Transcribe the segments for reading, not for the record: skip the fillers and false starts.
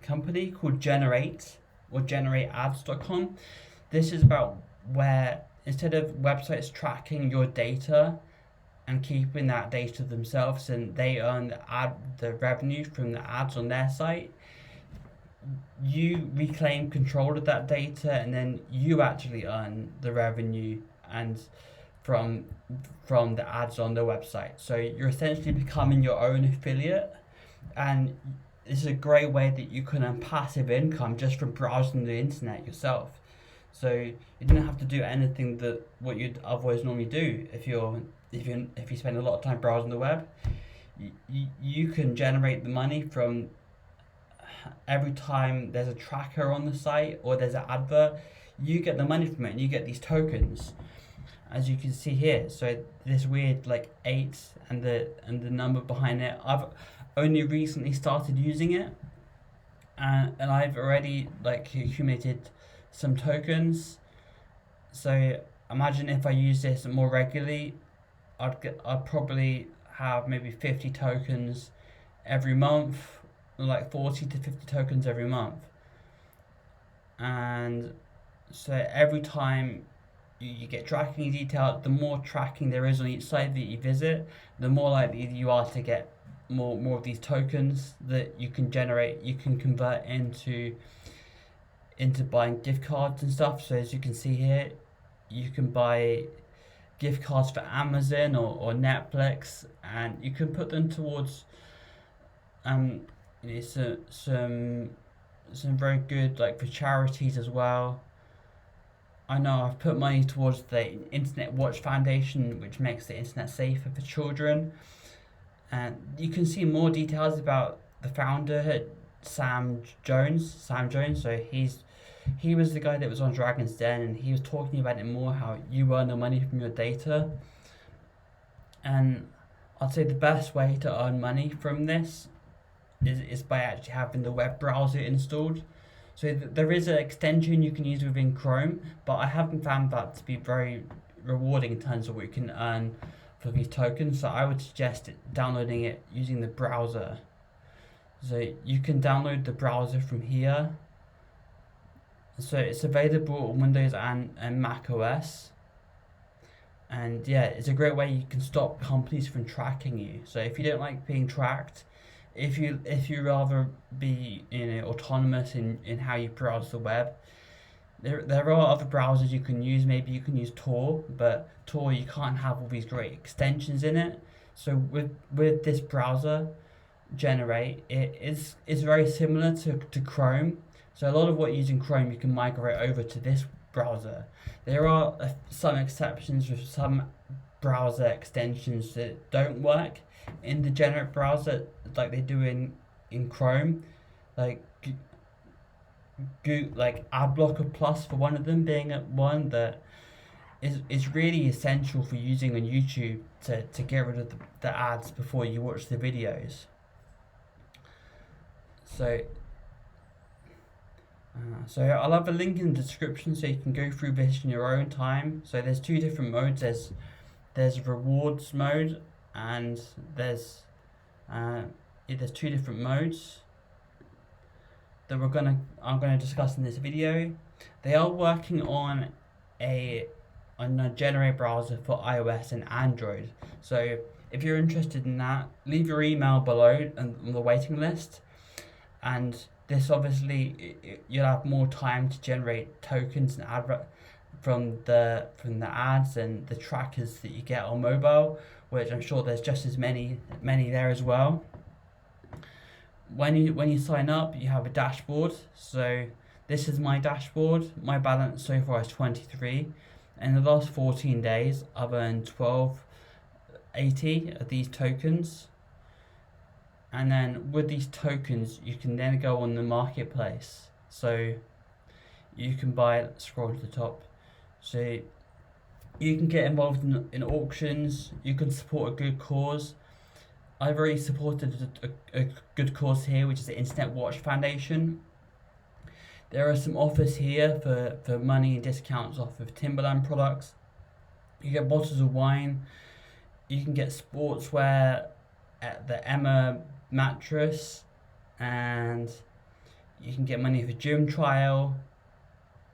company called Gener8 or Gener8Ads.com. This is about where instead of websites tracking your data and keeping that data themselves, and they earn the revenue from the ads on their site, you reclaim control of that data, and then you actually earn the revenue and from the ads on the website. So you're essentially becoming your own affiliate, and this is a great way that you can earn passive income just from browsing the internet yourself. So you don't have to do anything that what you'd otherwise normally do if you spend a lot of time browsing the web. You can generate the money from every time there's a tracker on the site or there's an advert. You get the money from it, and you get these tokens, as you can see here. So this weird like 8 and the number behind it. I've only recently started using it, and I've already like accumulated some tokens. So imagine if I use this more regularly, I'd probably have maybe 50 tokens every month, like 40 to 50 tokens every month. And so every time you get tracking detail, the more tracking there is on each site that you visit, the more likely you are to get more of these tokens that you can generate. You can convert into buying gift cards and stuff. So as you can see here, you can buy gift cards for Amazon or Netflix, and you can put them towards some very good, like for charities as well. I know I've put money towards the Internet Watch Foundation, which makes the internet safer for children. And you can see more details about the founder, Sam Jones. So he was the guy that was on Dragon's Den, and he was talking about it more, how you earn the money from your data. And I'd say the best way to earn money from this is by actually having the web browser installed. So there is an extension you can use within Chrome, but I haven't found that to be very rewarding in terms of what you can earn for these tokens. So I would suggest downloading it using the browser. So you can download the browser from here. So it's available on Windows and Mac OS. And yeah, it's a great way you can stop companies from tracking you. So if you don't like being tracked, if you rather be autonomous in how you browse the web, there are other browsers you can use. Maybe you can use Tor, but Tor, you can't have all these great extensions in it. So with this browser, Gener8, it is very similar to Chrome. So a lot of what you use in Chrome, you can migrate over to this browser. There are some exceptions with some browser extensions that don't work in the Gener8 browser like they do in Chrome, like AdBlocker Plus for one of them being one that is really essential for using on YouTube to get rid of the ads before you watch the videos. So I'll have a link in the description so you can go through this in your own time. So there's two different modes. There's rewards mode, and there's two different modes that I'm gonna discuss in this video. They are working on a Gener8 browser for iOS and Android. So if you're interested in that, leave your email below on the waiting list. And this obviously, you'll have more time to generate tokens and from the ads and the trackers that you get on mobile, which I'm sure there's just as many there as well. When you sign up, you have a dashboard. So this is my dashboard. My balance so far is 23. In the last 14 days, I've earned 1280 of these tokens. And then with these tokens, you can then go on the marketplace. So you can buy, scroll to the top. So you can get involved in auctions. You can support a good cause. I've already supported a good cause here, which is the Internet Watch Foundation. There are some offers here for money and discounts off of Timberland products. You get bottles of wine. You can get sportswear at the Emma mattress, and You can get money for gym trial,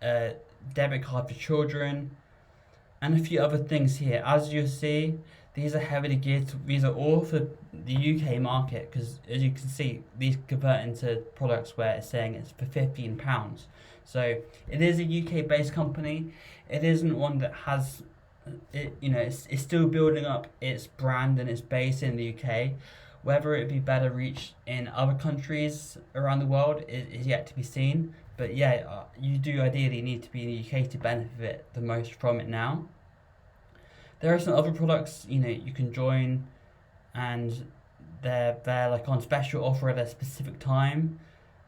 a debit card for children, and a few other things here. As you see, these are heavily geared to, these are all for the UK market, because as you can see, these convert into products where it's saying it's for £15. So it is a UK based company. It isn't one that has it, it's still building up its brand and its base in the UK. Whether it be better reached in other countries around the world is yet to be seen. But yeah, you do ideally need to be in the UK to benefit the most from it now. There are some other products you can join, and they're like on special offer at a specific time,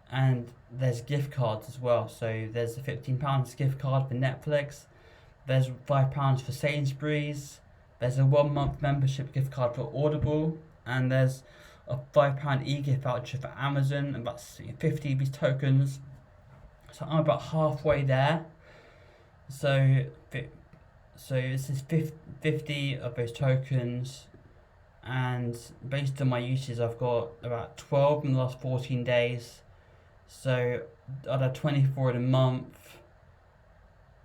and there's gift cards as well. So there's a £15 gift card for Netflix. There's £5 for Sainsbury's. There's a 1 month membership gift card for Audible, and there's a £5 e-gift voucher for Amazon, and that's 50 of these tokens. So I'm about halfway there. So this is 50 of those tokens, and based on my uses, I've got about 12 in the last 14 days. So I'd have 24 in a month,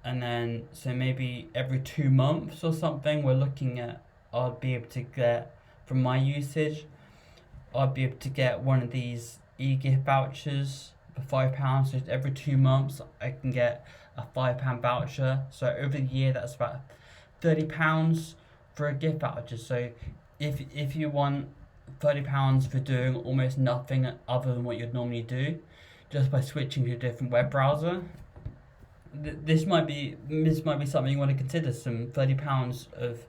and then so maybe every 2 months or something, we're looking at, I'd be able to get, from my usage, I'd be able to get one of these e-gift vouchers for £5. So every 2 months I can get a £5 voucher. So over the year, that's about £30 for a gift voucher. So if you want £30 for doing almost nothing other than what you'd normally do, just by switching to a different web browser, this might be something you want to consider. Some £30 of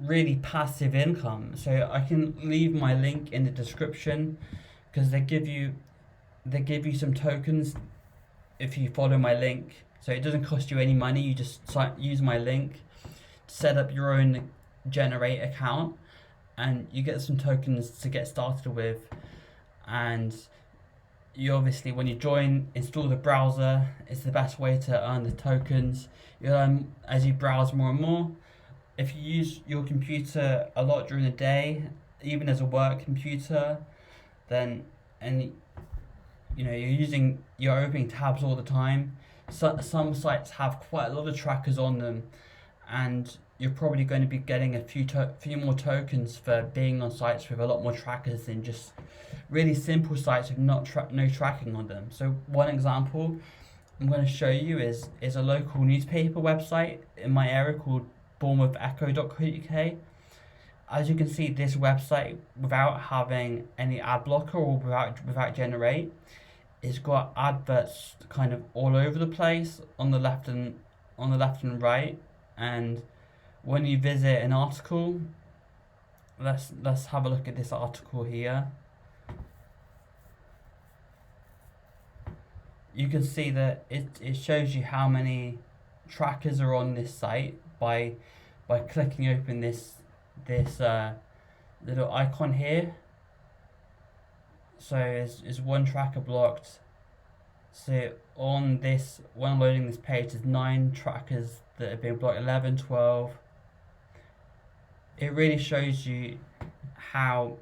really passive income. So I can leave my link in the description, because they give you some tokens if you follow my link. So it doesn't cost you any money. You just use my link, set up your own Gener8 account, and you get some tokens to get started with. And you obviously, when you join, install the browser. It's the best way to earn the tokens. You earn as you browse more and more. If you use your computer a lot during the day, even as a work computer, then you're opening tabs all the time. So, some sites have quite a lot of trackers on them, and you're probably going to be getting a few more tokens for being on sites with a lot more trackers than just really simple sites with no tracking on them. So one example I'm going to show you is a local newspaper website in my area called bournemouthecho.co.uk. As you can see, this website, without having any ad blocker or without Gener8, it's got adverts kind of all over the place on the left and right. And when you visit an article, let's have a look at this article here. You can see that it shows you how many trackers are on this site by clicking open this little icon here. So is one tracker blocked. So on this, when loading this page, there's 9 trackers that have been blocked, 11, 12. It really shows you how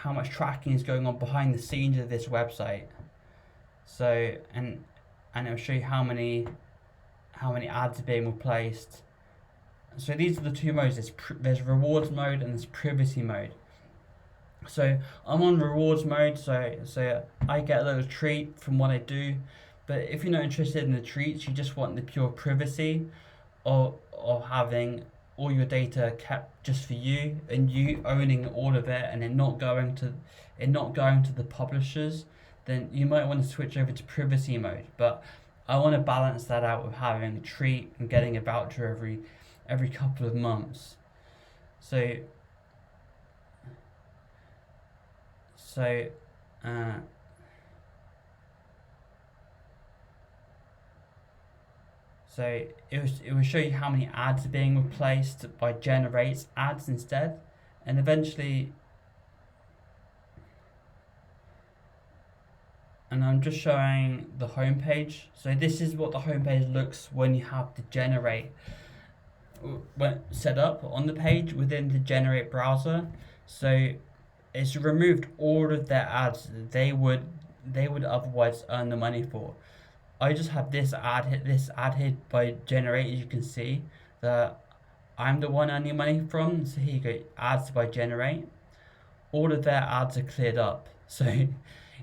much tracking is going on behind the scenes of this website. So and it'll show you how many ads are being replaced. So these are the two modes. There's rewards mode and there's privacy mode. So I'm on rewards mode, so I get a little treat from what I do. But if you're not interested in the treats, you just want the pure privacy of having all your data kept just for you, and you owning all of it, and it not going to the publishers, then you might want to switch over to privacy mode. But I want to balance that out with having a treat and getting a voucher every couple of months. So it will show you how many ads are being replaced by Gener8 ads instead, and eventually. And I'm just showing the home page. So this is what the home page looks when you have the Gener8 set up on the page within the Gener8 browser. So it's removed all of their ads they would otherwise earn the money for. I just have this ad hit by Gener8, as you can see, that I'm the one earning money from. So here you go, ads by Gener8. All of their ads are cleared up. So,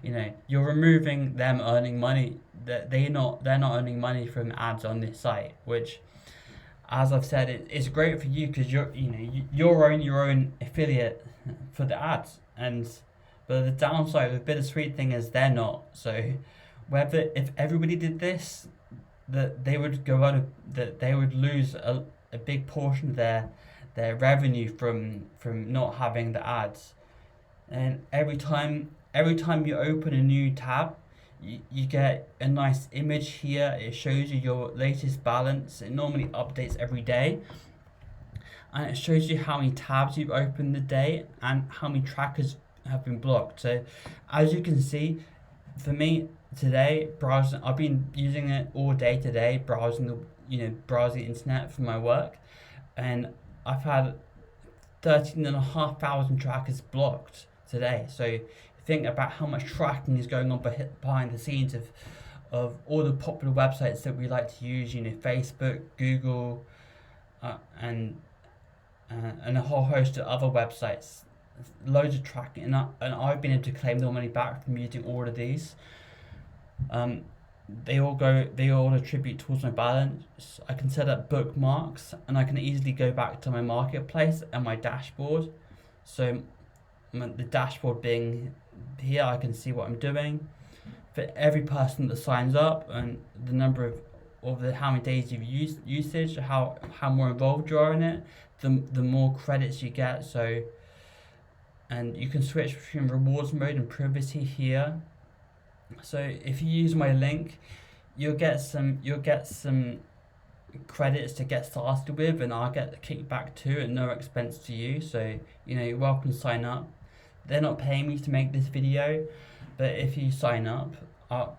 you're removing them earning money. That they're not earning money from ads on this site, which, as I've said, it's great for you because you're your own affiliate for the ads. But the downside, the bittersweet thing is they're not. So whether if everybody did this, that they would that they would lose a big portion of their revenue from not having the ads. And every time you open a new tab, you get a nice image here. It shows you your latest balance. It normally updates every day, and it shows you how many tabs you've opened the day and how many trackers have been blocked. So as you can see, for me today, browsing, I've been using it all day today, browsing the internet for my work, and I've had 13,500 trackers blocked today. So think about how much tracking is going on behind the scenes of all the popular websites that we like to use, Facebook, Google, and a whole host of other websites. Loads of tracking, and I've been able to claim the money back from using all of these. They all attribute towards my balance. I can set up bookmarks, and I can easily go back to my marketplace and my dashboard. So the dashboard being here, I can see what I'm doing for every person that signs up, and the number of how many days you've usage, how more involved you are in it, the more credits you get. So, and you can switch between rewards mode and privacy here. So if you use my link, you'll get some credits to get started with, and I'll get the kickback too at no expense to you. So you're welcome to sign up. They're not paying me to make this video, but if you sign up, I'll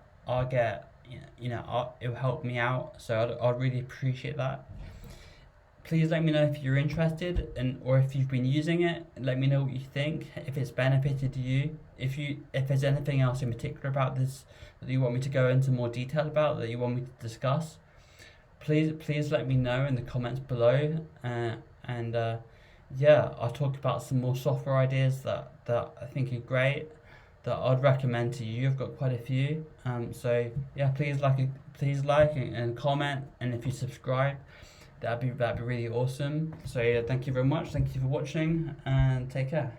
get it'll help me out. So I'd really appreciate that. Please let me know if you're interested or if you've been using it. Let me know what you think, if it's benefited you. If there's anything else in particular about this that you want me to go into more detail about, that you want me to discuss, please let me know in the comments below. I'll talk about some more software ideas that I think are great, that I'd recommend to you. I've got quite a few. Please like and comment, and if you subscribe, that'd be really awesome. So thank you very much. Thank you for watching, and take care.